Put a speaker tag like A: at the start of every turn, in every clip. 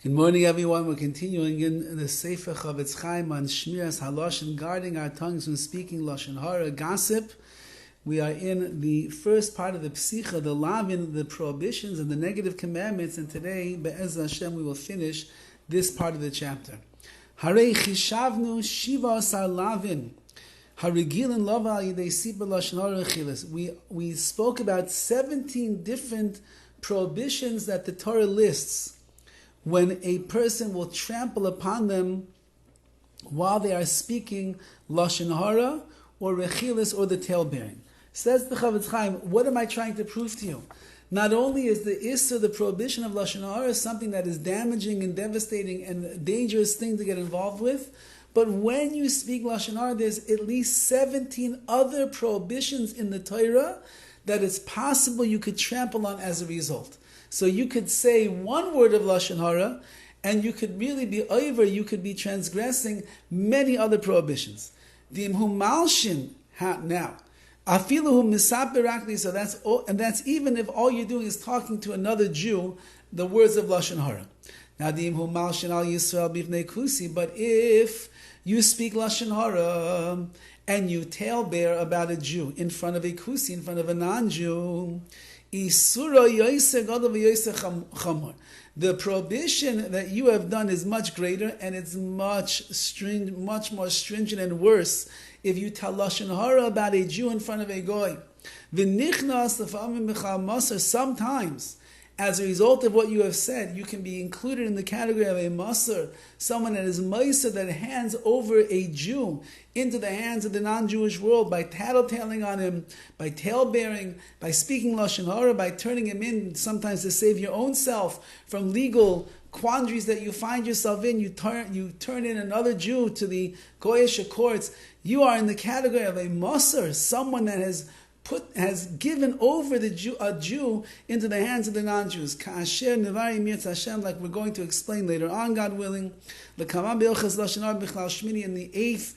A: Good morning, everyone. We're continuing in the Sefer CHOFETZ on Shmiras HaLashon, guarding our tongues from speaking Lashon HaRa, gossip. We are in the first part of the Pesicha, the Lavin, the prohibitions and the negative commandments, and today, Be'ez Hashem, we will finish this part of the chapter. Harei chishavnu shiva asar lavin. Harigilin lava al yidei sipa Lashon HaRa chilas. We spoke about 17 different prohibitions that the Torah lists when a person will trample upon them while they are speaking Lashon HaRa or Rechilas or the tail-bearing. Says the CHOFETZ, what am I trying to prove to you? Not only is the Issa, the prohibition of Lashon HaRa, something that is damaging and devastating and a dangerous thing to get involved with, but when you speak Lashon HaRa, there's at least 17 other prohibitions in the Torah that it's possible you could trample on as a result. So you could say one word of Lashon HaRa, and you could really be over, you could be transgressing many other prohibitions. Now, so that's even if all you're doing is talking to another Jew, the words of Lashon HaRa. Now, but if you speak Lashon HaRa and you talebear about a Jew in front of a Kusi, in front of a non-Jew, the prohibition that you have done is much greater, and it's much more stringent and worse if you tell Lashon HaRa about a Jew in front of a goy. Sometimes, as a result of what you have said, you can be included in the category of a masr, someone that is ma'aser, that hands over a Jew into the hands of the non-Jewish world by tattletaling on him, by tale-bearing, by speaking Lashon HaRa, by turning him in sometimes to save your own self from legal quandaries that you find yourself in. You turn in another Jew to the Goyish courts. You are in the category of a masr, someone that has given over a Jew into the hands of the non-Jews. Like we're going to explain later on, God willing. In the eighth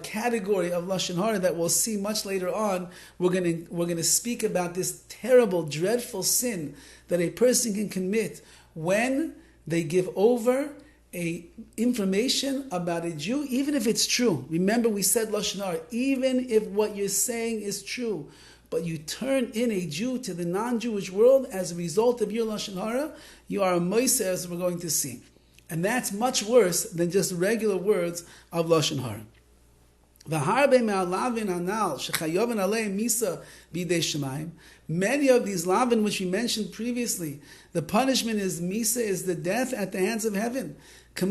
A: category of Lashon HaRa that we'll see much later on, we're going to speak about this terrible, dreadful sin that a person can commit when they give over information about a Jew, even if it's true. Remember, we said Lashon HaRa, even if what you're saying is true, but you turn in a Jew to the non-Jewish world as a result of your Lashon HaRa, you are a moiser, as we're going to see. And that's much worse than just regular words of Lashon HaRa. Many of these lavin, which we mentioned previously, the punishment is misa, is the death at the hands of heaven. For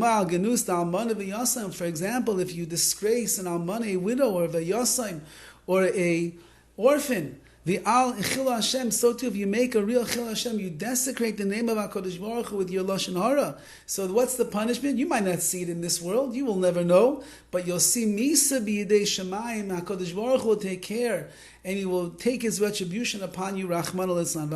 A: example, if you disgrace an almana, a widow, or a yasam, or a orphan, so too if you make a real chil Hashem, you desecrate the name of HaKadosh Baruch Hu with your Lashon HaRa. So what's the punishment? You might not see it in this world, you will never know, but you'll see Misa b'yidei Shemayim, HaKadosh Baruch Hu will take care, and He will take His retribution upon you, Rachman al-Islam.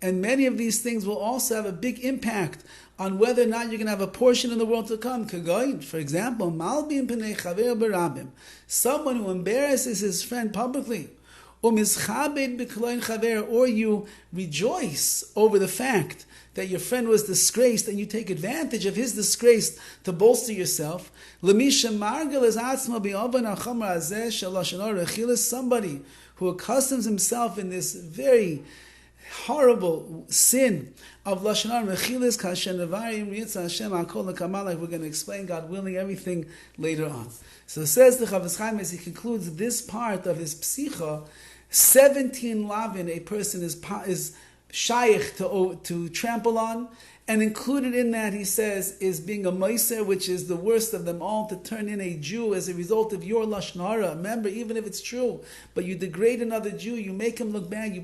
A: And many of these things will also have a big impact on whether or not you're going to have a portion in the world to come. For example, someone who embarrasses his friend publicly, or you rejoice over the fact that your friend was disgraced and you take advantage of his disgrace to bolster yourself. Somebody who accustoms himself in this very horrible sin of Lashon HaRa, Rechilas, Kashen Nevarim, Ritzah Hashem, Hakol L'Kamal, like we're going to explain, God willing, everything later on. So says the CHOFETZ as he concludes this part of his Pesicha, 17 lavin a person is shaykh to trample on, and included in that, he says, is being a meiser, which is the worst of them all, to turn in a Jew as a result of your Lashon HaRa. Remember, even if it's true, but you degrade another Jew, you make him look bad, you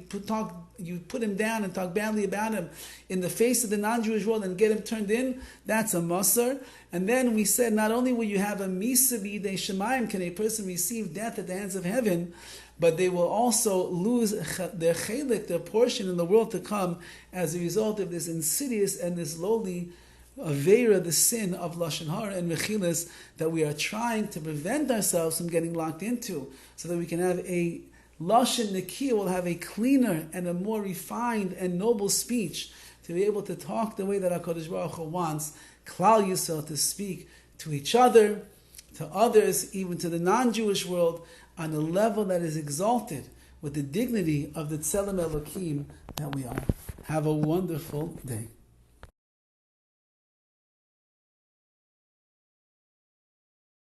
A: put him down and talk badly about him in the face of the non-Jewish world and get him turned in, that's a masr. And then we said, not only will you have a misa b'yidei Shemayim, can a person receive death at the hands of heaven, but they will also lose their chelik, their portion in the world to come, as a result of this insidious and this lowly aveira, the sin of Lashon HaRa and Rechilas, that we are trying to prevent ourselves from getting locked into, so that we can have a Lashon Nekiah, will have a cleaner and a more refined and noble speech, to to be able to talk the way that HaKadosh Baruch Hu wants Klal Yisrael to speak to each other, to others, even to the non-Jewish world, on a level that is exalted with the dignity of the Tzelem Elokim that we are. Have a wonderful day.